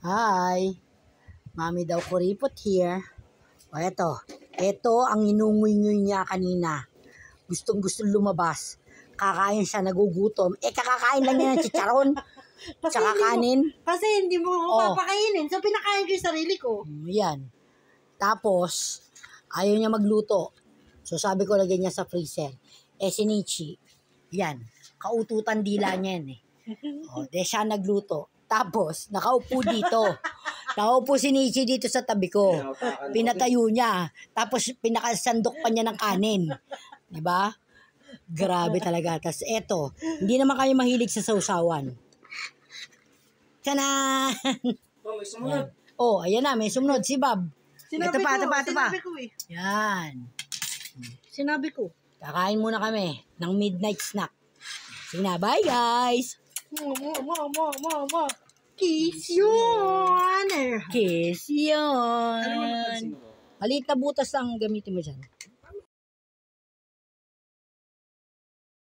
Hi, Mami daw kuripot here. O eto ang inunguy-nguy niya kanina. Gustong-gusto lumabas. Kakain siya, nagugutom. Kakakain lang niya ng chicharon. Tsaka kanin. Kasi hindi mo ako papakainin. So, pinakain ko yung sarili ko. Yan. Tapos, ayaw niya magluto. So, sabi ko lagyan niya sa freezer. Si Nichi, yan. Kaututan dila niya yan siya nagluto. Tapos, nakaupo dito. Nakaupo si Nichi dito sa tabi ko. Pinatayo niya. Tapos, pinakasandok pa niya ng kanin. Diba? Grabe talaga. Tapos, hindi naman kayo mahilig sa sausawan. Tanan! May sumunod. Ayan na. May sumunod. Si Bob. Ito pa. Sinabi ko eh. Yan. Sinabi ko. Kakain muna kami ng midnight snack. Sige na. Bye, guys! Mama. Kiss yun! Kiss yun! Maliit na butas ang gamitin mo dyan.